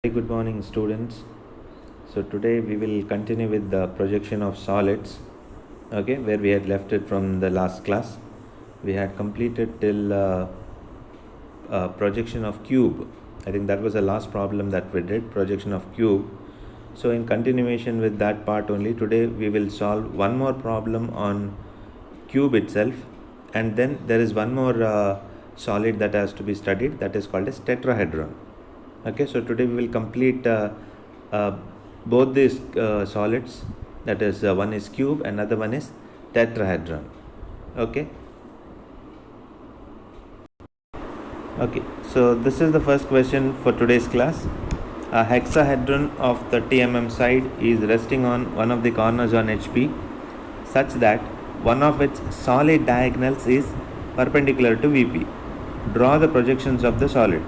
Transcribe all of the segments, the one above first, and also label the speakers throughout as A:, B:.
A: Good morning, students. So today we will continue with the projection of solids, okay, where we had left it from the last class. We had completed till projection of cube. I think that was the last problem that we did, projection of cube. So in continuation with that part only, today we will solve one more problem on cube itself, and then there is one more solid that has to be studied, that is called as tetrahedron. Okay, so today we will complete both these solids, that is one is cube, another one is tetrahedron. Okay, so this is the first question for today's class. A hexahedron of 30 mm side is resting on one of the corners on HP such that one of its solid diagonals is perpendicular to VP. Draw the projections of the solid.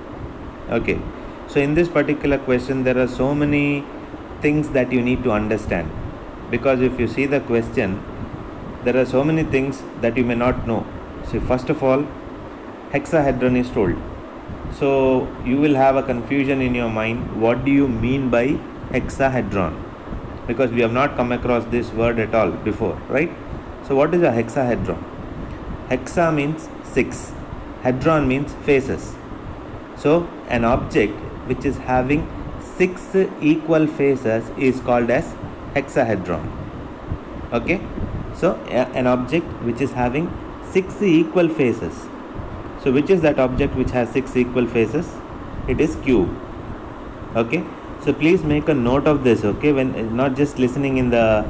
A: Okay, so in this particular question there are so many things that you need to understand, because if you see the question, there are so many things that you may not know. So first of all, hexahedron is told, so you will have a confusion in your mind, what do you mean by hexahedron, because we have not come across this word at all before, right? So what is a hexahedron? Hexa means 6, hedron means faces. So an object which is having 6 equal faces is called as hexahedron. Okay, so an object which is having 6 equal faces. So which is that object which has 6 equal faces? It is cube. Okay, so please make a note of this. Okay, when not just listening in the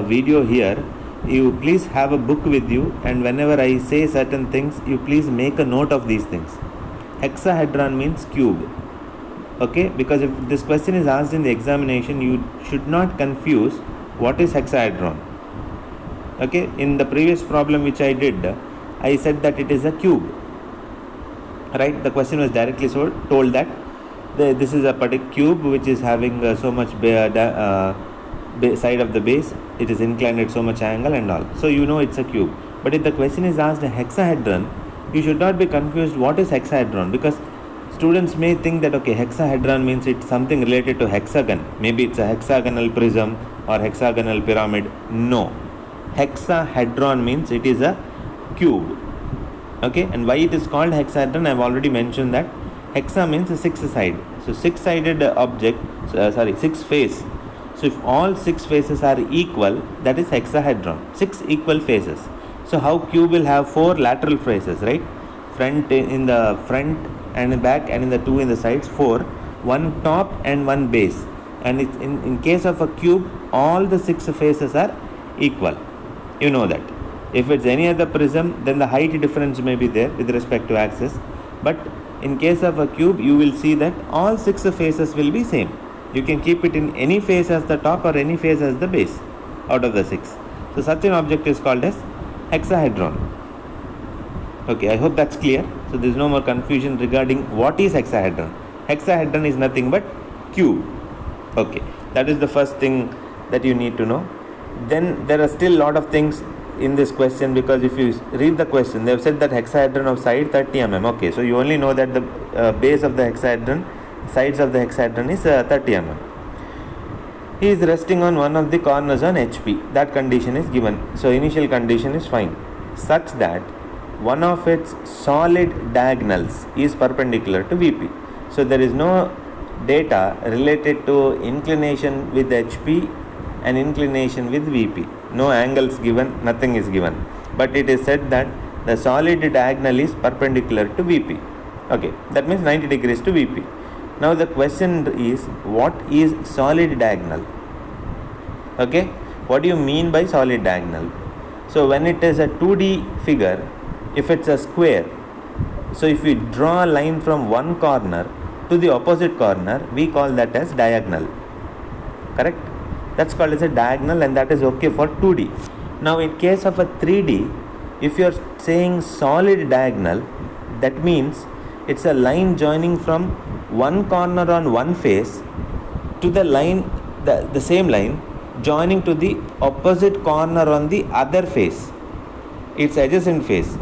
A: video here, you please have a book with you, and whenever I say certain things, you please make a note of these things. Hexahedron means cube. Okay, because if this question is asked in the examination, you should not confuse what is hexahedron. Okay, in the previous problem which I did, I said that it is a cube, right? The question was directly told that this is a particular cube which is having so much side of the base, it is inclined at so much angle and all, so you know it's a cube. But if the question is asked a hexahedron, you should not be confused what is hexahedron, because students may think that okay, hexahedron means it's something related to hexagon, maybe it's a hexagonal prism or hexagonal pyramid. No, hexahedron means it is a cube. Okay, and why it is called hexahedron, I have already mentioned that hexa means a 6 side, so 6 sided object, 6 face. So if all 6 faces are equal, that is hexahedron, 6 equal faces. So how cube will have 4 lateral faces, right? Front in the front and in back, and in the 2 in the sides, 4, one top and one base. And it's in case of a cube, all the 6 faces are equal. You know that. If it's any other prism, then the height difference may be there with respect to axis. But in case of a cube, you will see that all 6 faces will be same. You can keep it in any face as the top or any face as the base out of the 6. So such an object is called as hexahedron. Okay, I hope that's clear. So there is no more confusion regarding what is hexahedron. Hexahedron is nothing but cube. Okay, that is the first thing that you need to know. Then there are still a lot of things in this question, because if you read the question, they have said that hexahedron of side 30 mm. Okay, so you only know that the base of the hexahedron, sides of the hexahedron is 30 mm. He is resting on one of the corners on HP. That condition is given. So initial condition is fine, such that one of its solid diagonals is perpendicular to VP. So there is no data related to inclination with HP and inclination with VP. No angles given, nothing is given. But it is said that the solid diagonal is perpendicular to VP. Okay, that means 90 degrees to VP. Now the question is, what is solid diagonal? Okay, what do you mean by solid diagonal? So when it is a 2D figure, if it's a square, so if we draw a line from one corner to the opposite corner, we call that as diagonal. Correct? That's called as a diagonal, and that is okay for 2D. Now in case of a 3D, if you are saying solid diagonal, that means it's a line joining from one corner on one face to the line, the same line joining to the opposite corner on the other face. It's adjacent face.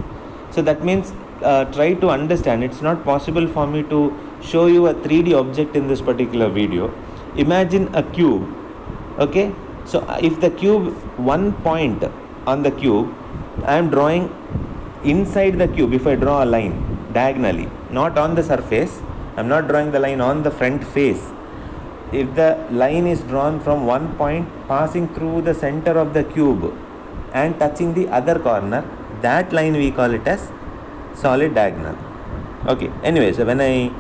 A: So that means try to understand, it's not possible for me to show you a 3D object in this particular video. Imagine a cube. Okay, so if the cube, one point on the cube, I am drawing inside the cube. If I draw a line diagonally, not on the surface, I am not drawing the line on the front face. If the line is drawn from one point passing through the center of the cube and touching the other corner, that line we call it as solid diagonal. Okay, anyway, so when I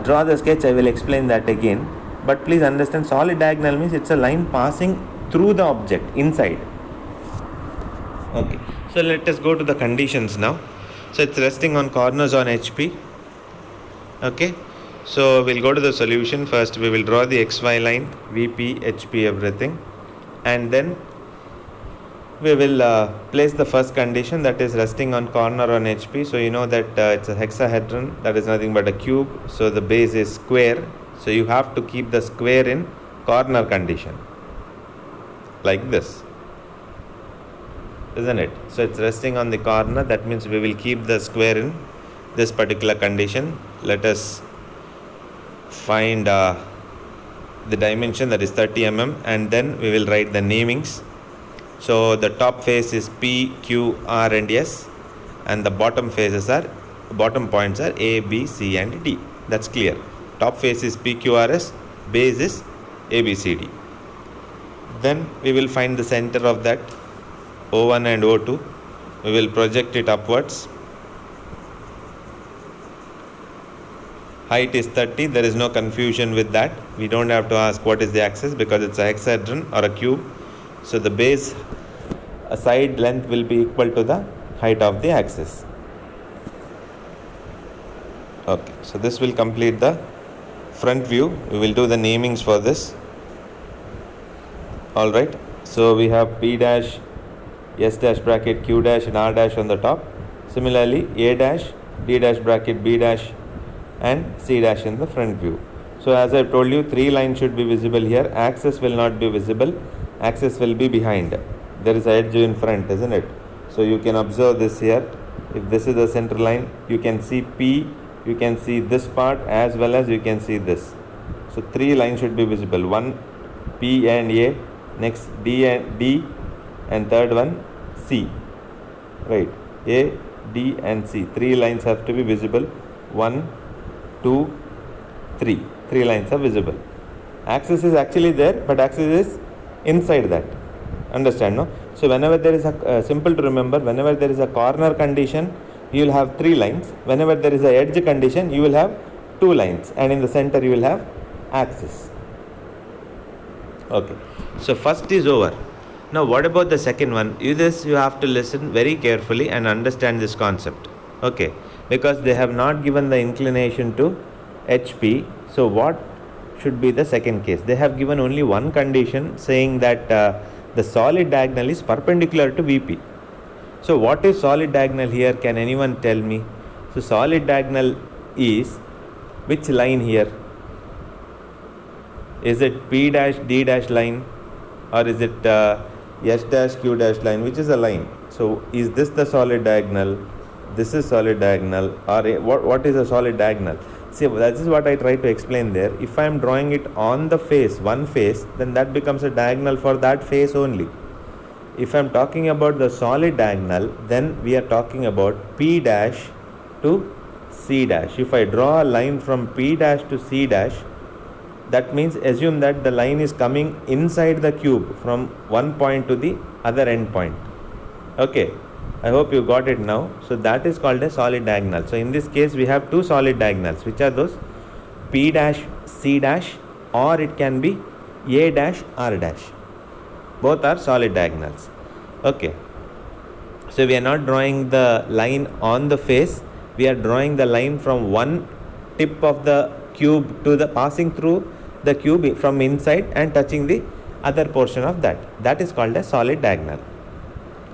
A: draw the sketch, I will explain that again, but please understand, solid diagonal means it's a line passing through the object inside. Okay, so let us go to the conditions now. So it's resting on corners on HP. Okay, so we'll go to the solution. First we will draw the XY line, VP, HP, everything, and then we will place the first condition, that is resting on corner on HP. So you know that it's a hexahedron, that is nothing but a cube, so the base is square, so you have to keep the square in corner condition like this, isn't it? So it's resting on the corner, that means we will keep the square in this particular condition. Let us find the dimension, that is 30 mm, and then we will write the namings. So the top face is P, Q, R and S, and the bottom points are A, B, C and D. That's clear. Top face is P, Q, R, S, base is A, B, C, D. Then we will find the center of that, O1 and O2. We will project it upwards. Height is 30. There is no confusion with that. We don't have to ask what is the axis because it's a hexahedron or a cube. So the base side length will be equal to the height of the axis. Okay, so this will complete the front view. We will do the namings for this. Alright, so we have P dash, S dash bracket, Q dash and R dash on the top. Similarly, A dash, D dash bracket, B dash and C dash in the front view. So as I told you, 3 lines should be visible here. Axis will not be visible. Axis will be behind. There is an edge in front, isn't it? So you can observe this here. If this is the center line, you can see P, you can see this part as well as you can see this. So 3 lines should be visible. One P and A, next D and D, and third one C. Right, A, D and C. 3 lines have to be visible. 1, 2, 3. 3 lines are visible. Axis is actually there, but axis is inside that. Understand, no? So whenever there is a simple to remember, whenever there is a corner condition, you will have 3 lines. Whenever there is a edge condition, you will have 2 lines, and in the center you will have axis. Okay, so first is over. Now what about the second one? You have to listen very carefully and understand this concept. Okay, because they have not given the inclination to HP. So what should be the second case? They have given only one condition, saying that the solid diagonal is perpendicular to VP. So what is solid diagonal here? Can anyone tell me? So solid diagonal is which line here? Is it P dash D dash line, or is it S dash Q dash line? Which is a line? So is this the solid diagonal? This is solid diagonal, or what is a solid diagonal? See, that is what I try to explain there. If I am drawing it on the face, one face, then that becomes a diagonal for that face only. If I am talking about the solid diagonal, then we are talking about P dash to C dash. If I draw a line from P dash to C dash, that means assume that the line is coming inside the cube from one point to the other end point. Okay, I hope you got it now. So that is called a solid diagonal. So in this case we have 2 solid diagonals. Which are those? P dash C dash, or it can be A dash R dash. Both are solid diagonals. Okay, so we are not drawing the line on the face. We are drawing the line from one tip of the cube to the passing through the cube from inside and touching the other portion of that. That is called a solid diagonal.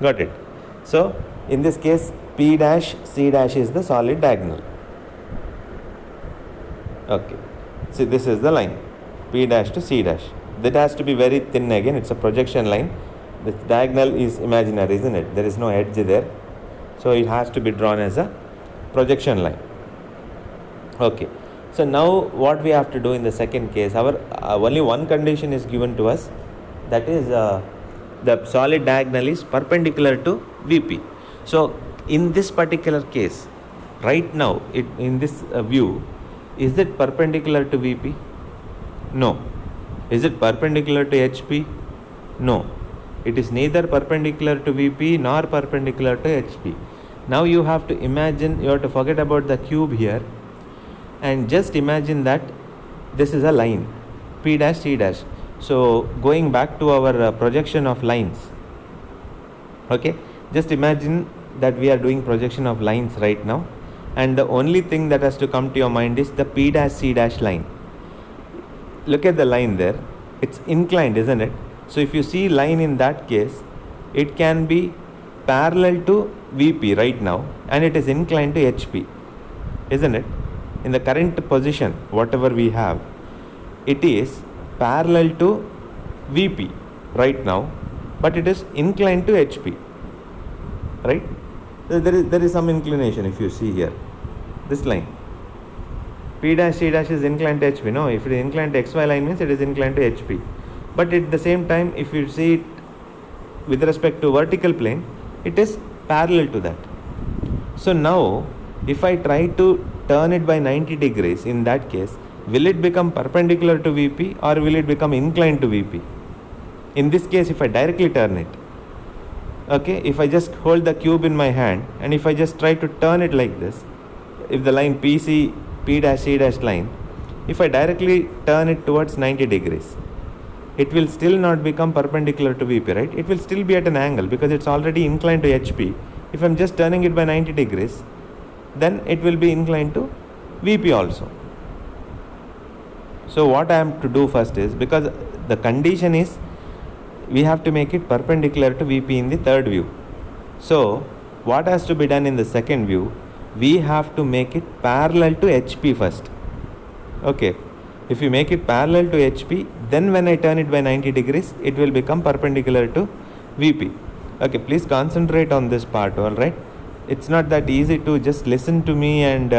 A: Got it? So in this case, P dash C dash is the solid diagonal. Okay, see, this is the line P dash to C dash. That has to be very thin again. It's a projection line. The diagonal is imaginary, isn't it? There is no edge there. So it has to be drawn as a projection line. Okay, So now what we have to do in the second case, our only one condition is given to us, that is the solid diagonal is perpendicular to VP. So in this particular case, right now in this view, is it perpendicular to VP? No. Is it perpendicular to HP? No. It is neither perpendicular to VP nor perpendicular to HP. Now you have to imagine, you have to forget about the cube here and just imagine that this is a line, P dash C dash. So going back to our projection of lines, okay, just imagine that we are doing projection of lines right now, and the only thing that has to come to your mind is the P dash C dash line. Look at the line there, it's inclined, isn't it? So if you see line in that case, it can be parallel to VP right now and it is inclined to HP, isn't it? In the current position, whatever we have, it is parallel to VP right now, but it is inclined to HP, right? There is some inclination. If you see here, this line, P dash C dash is inclined to HP. No, if it is inclined to XY line means it is inclined to HP. But at the same time, if you see it with respect to vertical plane, it is parallel to that. So now, if I try to turn it by 90 degrees, in that case, will it become perpendicular to VP or will it become inclined to VP? In this case, if I directly turn it, okay, if I just hold the cube in my hand and if I just try to turn it like this, if the line P dash C dash line, if I directly turn it towards 90 degrees, it will still not become perpendicular to VP, right? It will still be at an angle because it's already inclined to HP. If I'm just turning it by 90 degrees, then it will be inclined to VP also. So what I am to do first is, because the condition is we have to make it perpendicular to VP in the third view. So what has to be done in the second view? We have to make it parallel to HP first. Okay. If you make it parallel to HP, then when I turn it by 90 degrees, it will become perpendicular to VP. Okay, please concentrate on this part, alright? It's not that easy to just listen to me and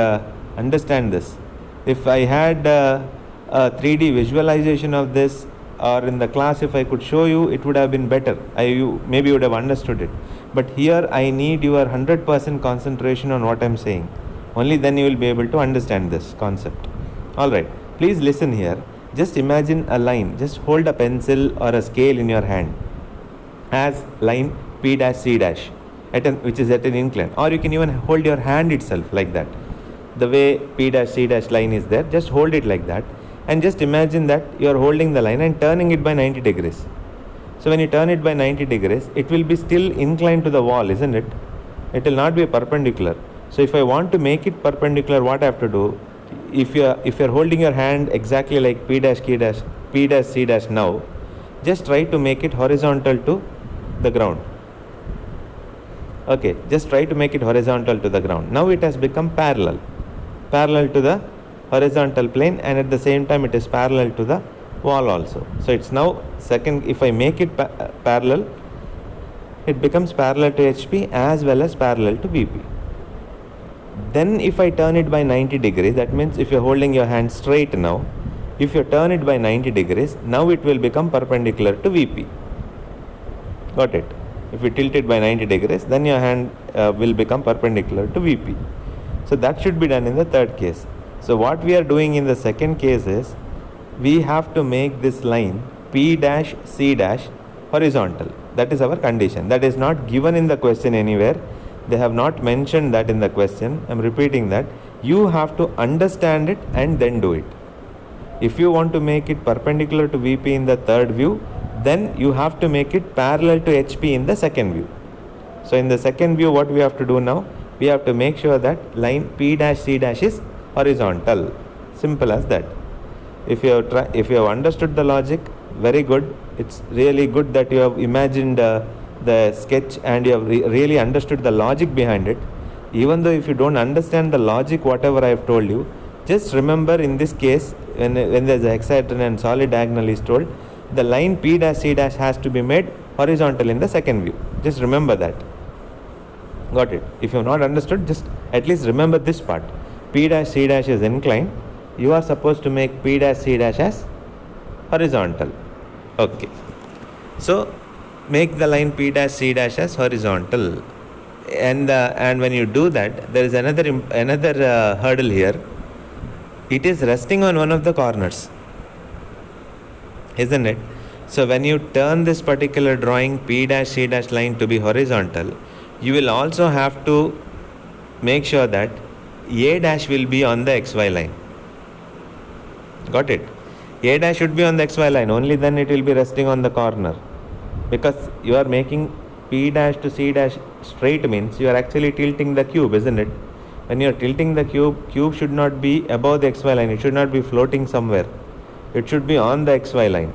A: understand this. If I had a 3D visualization of this, or in the class if I could show you, it would have been better. You maybe would have understood it. But here I need your 100% concentration on what I am saying. Only then you will be able to understand this concept. Alright. Please listen here. Just imagine a line. Just hold a pencil or a scale in your hand as line P dash C dash, which is at an incline. Or you can even hold your hand itself like that. The way P dash C dash line is there, just hold it like that. And just imagine that you are holding the line and turning it by 90 degrees. So when you turn it by 90 degrees, it will be still inclined to the wall, isn't it? It will not be perpendicular. So if I want to make it perpendicular, what I have to do? If you are holding your hand exactly like P dash C dash now, just try to make it horizontal to the ground. Okay, just try to make it horizontal to the ground. Now it has become parallel to the horizontal plane, and at the same time it is parallel to the wall also. So it's now second, if I make it parallel, it becomes parallel to HP as well as parallel to VP. Then if I turn it by 90 degrees, that means if you're holding your hand straight now, if you turn it by 90 degrees, now it will become perpendicular to VP. Got it? If you tilt it by 90 degrees, then your hand will become perpendicular to VP. So that should be done in the third case. So what we are doing in the second case is, we have to make this line P dash C dash horizontal. That is our condition. That is not given in the question anywhere. They have not mentioned that in the question. I am repeating that. You have to understand it and then do it. If you want to make it perpendicular to VP in the third view, then you have to make it parallel to HP in the second view. So in the second view, what we have to do now? We have to make sure that line P dash C dash is horizontal. Simple as that. If you have understood the logic, very good. It's really good that you have imagined the sketch and you have really understood the logic behind it. Even though if you don't understand the logic, whatever I have told you, just remember in this case, when there is a hexahedron and solid diagonal is told, the line P dash C dash has to be made horizontal in the second view. Just remember that. Got it? If you have not understood, just at least remember this part. P dash C dash is inclined you are supposed to make P dash C dash as horizontal. Okay. So make the line P dash C dash as horizontal. And when you do that, there is another hurdle here. It is resting on one of the corners, isn't it? So when you turn this particular drawing P dash C dash line to be horizontal, you will also have to make sure that A dash will be on the XY line. Got it? A dash should be on the XY line, only then it will be resting on the corner. Because you are making P dash to C dash straight means you are actually tilting the cube, isn't it? When you are tilting the cube should not be above the XY line. It should not be floating somewhere. It should be on the XY line.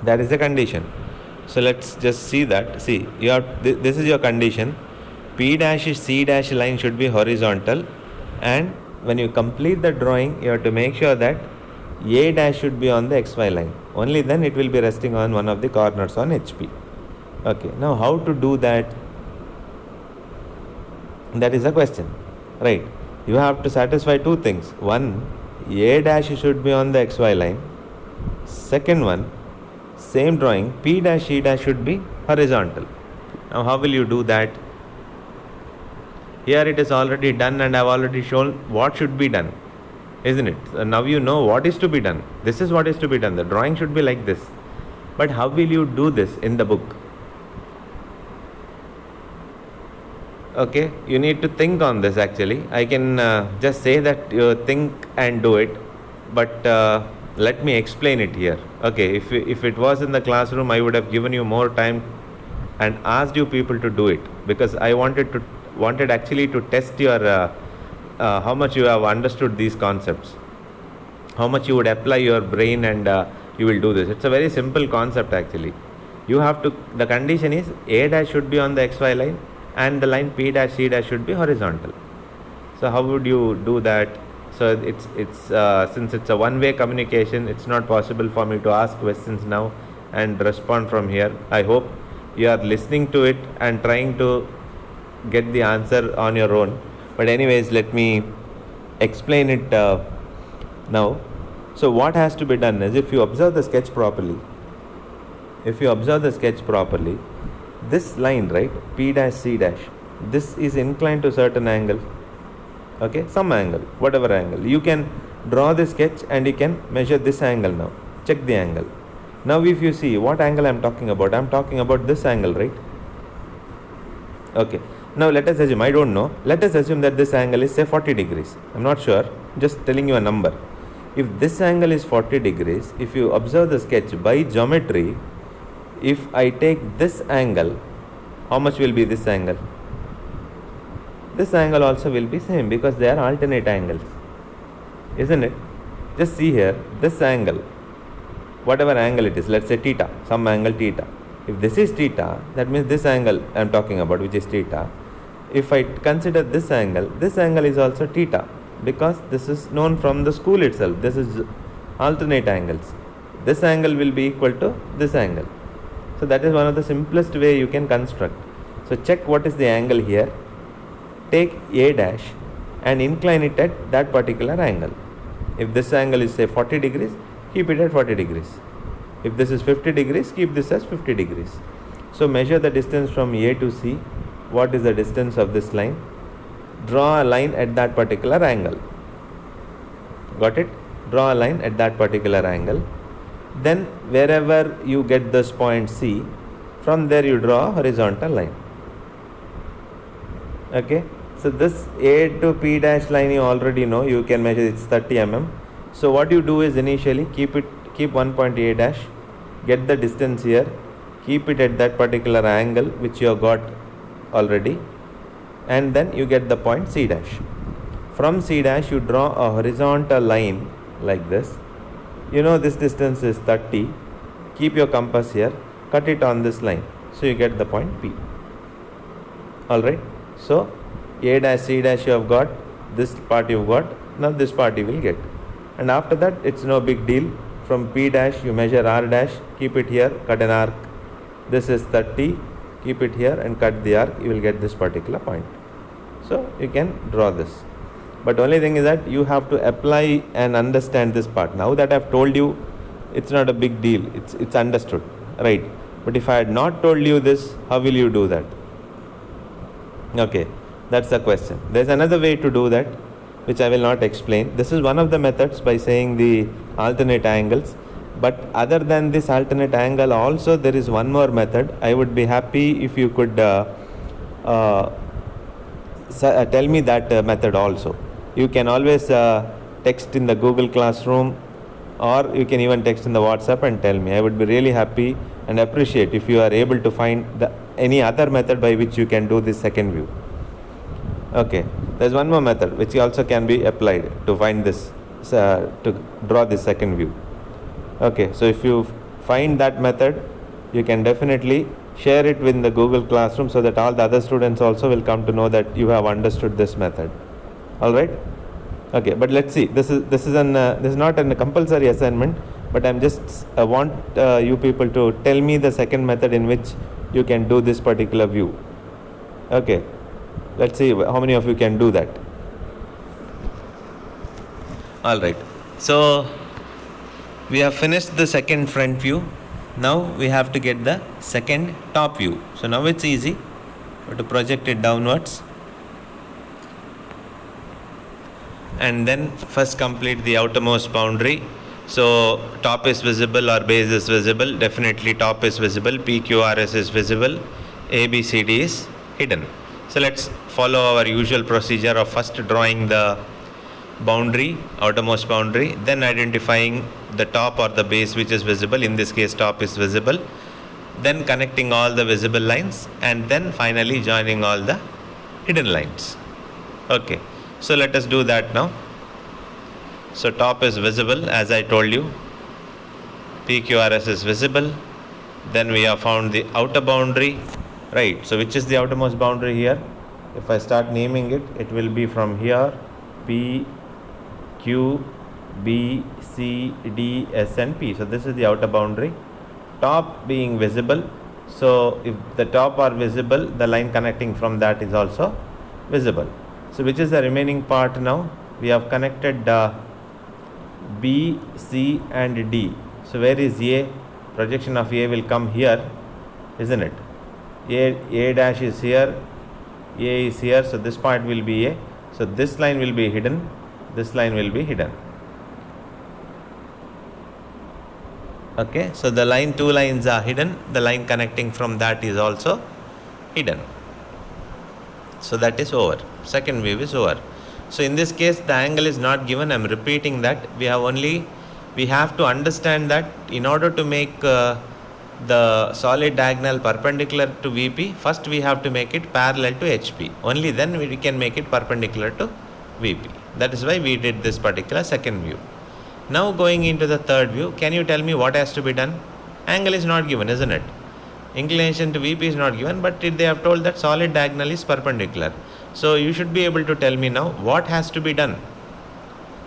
A: That is the condition. So let's just see that. See, this is your condition. P dash C dash line should be horizontal, and when you complete the drawing, you have to make sure that A dash should be on the XY line. Only then it will be resting on one of the corners on HP. Okay, now how to do that? That is the question, right? You have to satisfy two things. One, A dash should be on the XY line. Second one, same drawing, P dash C dash should be horizontal. Now how will you do that? Here it is already done, and I have already shown what should be done, isn't it? So now you know what is to be done. This is what is to be done. The drawing should be like this. But how will you do this in the book? Okay, you need to think on this actually. I can just say that you think and do it, but let me explain it here. Okay, if it was in the classroom, I would have given you more time and asked you people to do it, because I wanted actually to test your how much you have understood these concepts, how much you would apply your brain, and you will do this. It's a very simple concept actually. You have to, the condition is A dash should be on the XY line and the line P dash C dash should be horizontal. So how would you do that? So it's since it's a one-way communication, it's not possible for me to ask questions now and respond from here. I hope you are listening to it and trying to get the answer on your own. But anyways, let me explain it now. So what has to be done is, if you observe the sketch properly, this line, right, P dash C dash, this is inclined to certain angle. Okay, some angle, whatever angle. You can draw the sketch and you can measure this angle now. Check the angle. Now if you see what angle I am talking about, I am talking about this angle, right? Okay. Now let us assume, I don't know, let us assume that this angle is say 40 degrees. I am not sure, just telling you a number. If this angle is 40 degrees, if you observe the sketch by geometry, if I take this angle, how much will be this angle? This angle also will be same, because they are alternate angles, isn't it? Just see here, this angle, whatever angle it is, let's say theta, some angle theta. If this is theta, that means this angle I am talking about, which is theta. If I consider this angle is also theta, because this is known from the school itself. This is alternate angles. This angle will be equal to this angle. So that is one of the simplest way you can construct. So check what is the angle here. Take A dash and incline it at that particular angle. If this angle is say 40 degrees, keep it at 40 degrees. If this is 50 degrees, keep this as 50 degrees. So measure the distance from A to C. What is the distance of this line? Draw a line at that particular angle. Got it? Draw a line at that particular angle. Then wherever you get this point C, from there you draw a horizontal line. Okay. So this A to P dash line you already know. You can measure, it's 30 mm. So what you do is initially keep one point A dash, get the distance here, keep it at that particular angle which you have got already, and then you get the point C dash. From C dash you draw a horizontal line like this. You know this distance is 30. Keep your compass here, cut it on this line, so you get the point P. Alright, so A dash C dash you have got, this part you have got, now this part you will get. And after that it's no big deal. From P dash you measure R dash, keep it here, cut an arc. This is 30, keep it here and cut the arc, you will get this particular point. So you can draw this. But only thing is that you have to apply and understand this part. Now that I've told you, it's not a big deal. It's understood, right? But if I had not told you this, how will you do that? Okay, that's the question. There's another way to do that, which I will not explain. This is one of the methods by saying the alternate angles. But other than this alternate angle also, there is one more method. I would be happy if you could tell me that method also. You can always text in the Google Classroom, or you can even text in the WhatsApp and tell me. I would be really happy and appreciate if you are able to find any other method by which you can do this second view. Okay, there's one more method which also can be applied to find this, to draw this second view. Okay, so if you find that method, you can definitely share it with the Google Classroom so that all the other students also will come to know that you have understood this method. All right? Okay, but let's see. This is not a compulsory assignment, but I'm just want you people to tell me the second method in which you can do this particular view. Okay, let's see how many of you can do that. All right. So we have finished the second front view. Now we have to get the second top view. So now it's easy. We have to project it downwards. And then first complete the outermost boundary. So top is visible or base is visible. Definitely top is visible. PQRS is visible. ABCD is hidden. So let's follow our usual procedure of first drawing the boundary, outermost boundary, then identifying the top or the base which is visible. In this case, top is visible. Then connecting all the visible lines, and then finally joining all the hidden lines. Okay, so let us do that now. So top is visible, as I told you. PQRS is visible. Then we have found the outer boundary, right? So which is the outermost boundary here? If I start naming it, it will be from here, P, Q, B, C, D, S and P. So this is the outer boundary. Top being visible. So if the top are visible, the line connecting from that is also visible. So which is the remaining part now? We have connected B, C and D. So where is A? Projection of A will come here, isn't it? A dash is here, A is here, so this part will be A. So this line will be hidden, this line will be hidden. Okay, so the line, two lines are hidden, the line connecting from that is also hidden. So that is over. Second view is over. So in this case, the angle is not given. I am repeating that. We have to understand that in order to make the solid diagonal perpendicular to VP, first we have to make it parallel to HP. Only then we can make it perpendicular to VP. That is why we did this particular second view. Now going into the third view, can you tell me what has to be done? Angle is not given, isn't it? Inclination to VP is not given, but they have told that solid diagonal is perpendicular. So you should be able to tell me now what has to be done.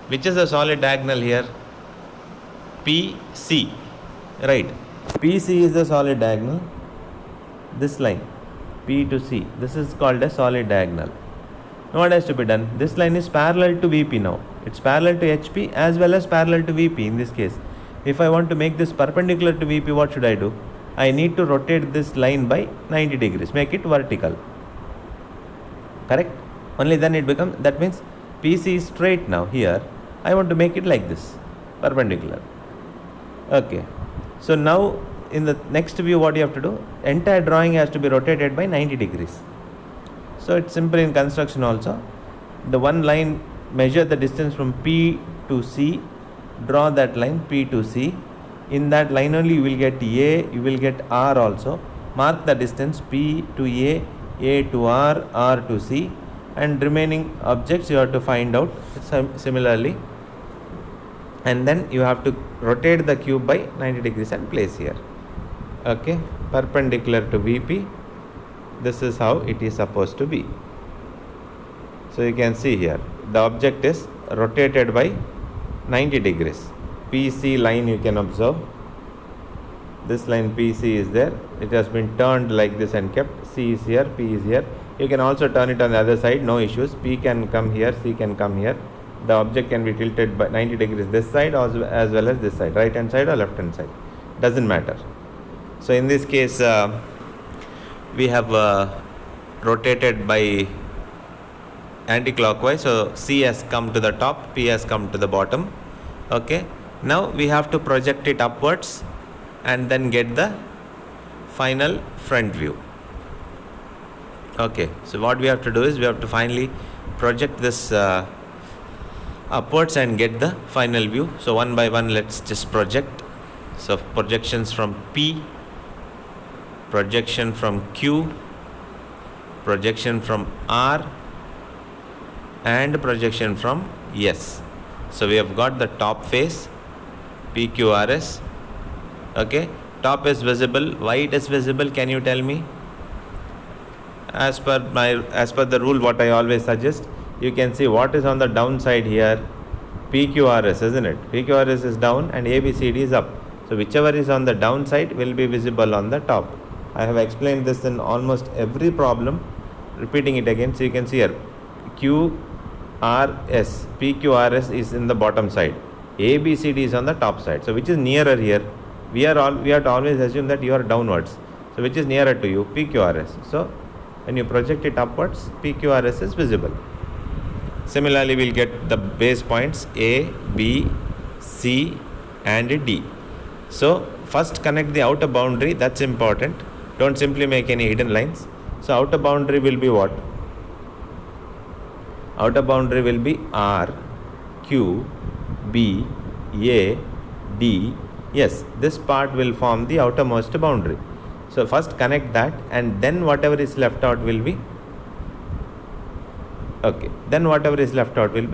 A: Which is the solid diagonal here? PC, right? PC is the solid diagonal. This line, P to C, this is called a solid diagonal. Now what has to be done? This line is parallel to VP now. It's parallel to HP as well as parallel to VP in this case. If I want to make this perpendicular to VP, what should I do? I need to rotate this line by 90 degrees, make it vertical. Correct? Only then it becomes, that means PC is straight now here. I want to make it like this, perpendicular. Okay. So now in the next view, what you have to do? Entire drawing has to be rotated by 90 degrees. So it's simple in construction also. The one line, measure the distance from P to C, draw that line P to C. In that line only you will get A, you will get R also. Mark the distance P to A to R to C, and remaining objects you have to find out similarly. And then you have to rotate the cube by 90 degrees and place here. Okay, perpendicular to VP. This is how it is supposed to be. So you can see here, the object is rotated by 90 degrees. PC line you can observe. This line PC is there. It has been turned like this and kept. C is here, P is here. You can also turn it on the other side, no issues. P can come here, C can come here. The object can be tilted by 90 degrees this side as well as this side, right hand side or left hand side, doesn't matter. So in this case we have rotated by anti-clockwise, so C has come to the top, P has come to the bottom. Okay, now we have to project it upwards and then get the final front view. Okay, so what we have to do is we have to finally project this upwards and get the final view. So one by one, let's just project. So projections from P, projection from Q, projection from R, and projection from S. So we have got the top face, PQRS. Okay, top is visible. Why it is visible? Can you tell me? As per the rule, what I always suggest, you can see what is on the downside here. PQRS, isn't it? PQRS is down and ABCD is up. So whichever is on the downside will be visible on the top. I have explained this in almost every problem. Repeating it again, so you can see here QRS, PQRS is in the bottom side, ABCD is on the top side. So which is nearer here? We have to always assume that you are downwards. So which is nearer to you? PQRS. So when you project it upwards, PQRS is visible. Similarly, we'll get the base points A, B, C and D. So first connect the outer boundary, that's important. Don't simply make any hidden lines. So outer boundary will be what? Outer boundary will be R, Q, B, A, D. Yes, this part will form the outermost boundary. So first connect that and then whatever is left out will be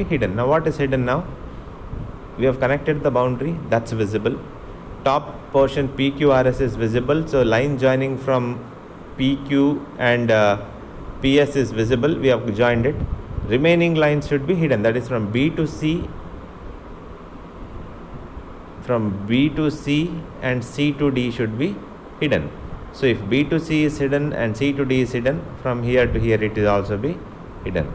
A: hidden. Now what is hidden now? We have connected the boundary, that's visible. Top portion PQRS is visible, so line joining from PQ and PS is visible, we have joined it. Remaining lines should be hidden, that is from B to C and C to D should be hidden. So if B to C is hidden and C to D is hidden, from here to here it will also be hidden.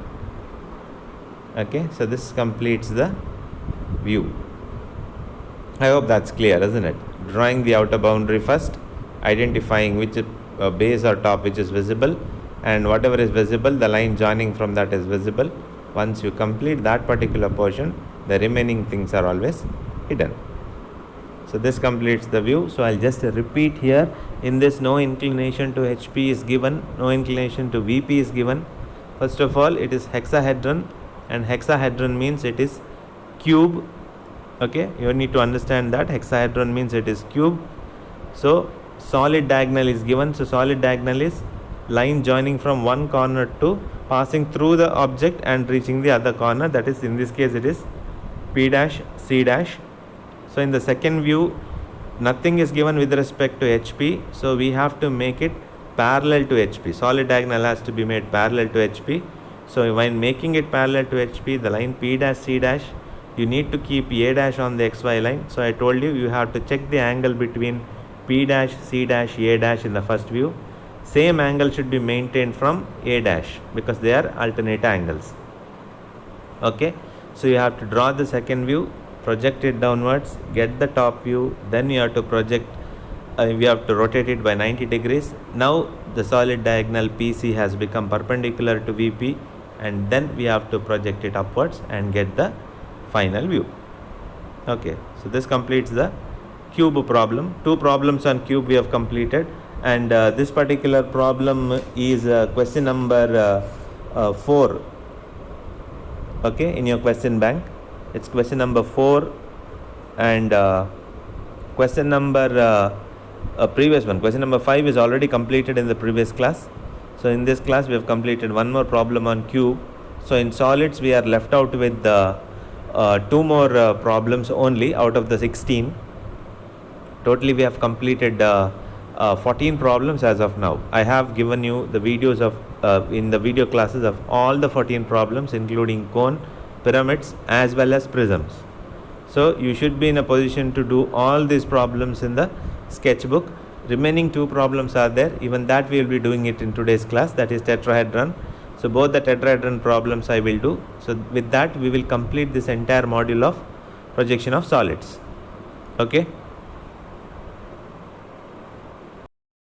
A: Okay, so this completes the view. I hope that's clear, isn't it? Drawing the outer boundary first, identifying which base or top which is visible, and whatever is visible, the line joining from that is visible. Once you complete that particular portion, the remaining things are always hidden. So this completes the view. So I'll just repeat here. In this, no inclination to HP is given, no inclination to VP is given. First of all, it is hexahedron, and hexahedron means it is cube. Okay, you need to understand that hexahedron means it is cube. So solid diagonal is given. So solid diagonal is line joining from one corner to passing through the object and reaching the other corner, that is in this case it is P dash C dash. So in the second view, nothing is given with respect to HP, so we have to make it parallel to HP. Solid diagonal has to be made parallel to HP. So when making it parallel to HP, the line P dash C dash, you need to keep A dash on the XY line. So I told you, you have to check the angle between P dash, C dash, A dash in the first view. Same angle should be maintained from A dash because they are alternate angles. Okay, so you have to draw the second view, project it downwards, get the top view, then you have to project, we have to rotate it by 90 degrees. Now the solid diagonal PC has become perpendicular to VP, and then we have to project it upwards and get the final view. Okay, so this completes the cube problem. 2 problems on cube we have completed, and this particular problem is question number 4. Okay, in your question bank it's question number 4, and question number previous one, question number 5 is already completed in the previous class. So in this class we have completed one more problem on cube. So in solids we are left out with 2 more problems only out of the 16. Totally we have completed 14 problems as of now. I have given you the videos of in the video classes of all the 14 problems, including cone, pyramids as well as prisms. So you should be in a position to do all these problems in the sketchbook. remaining two problems are there. Even that we will be doing it in today's class, that is tetrahedron. So both the tetrahedron problems I will do. So with that we will complete this entire module of projection of solids. Okay.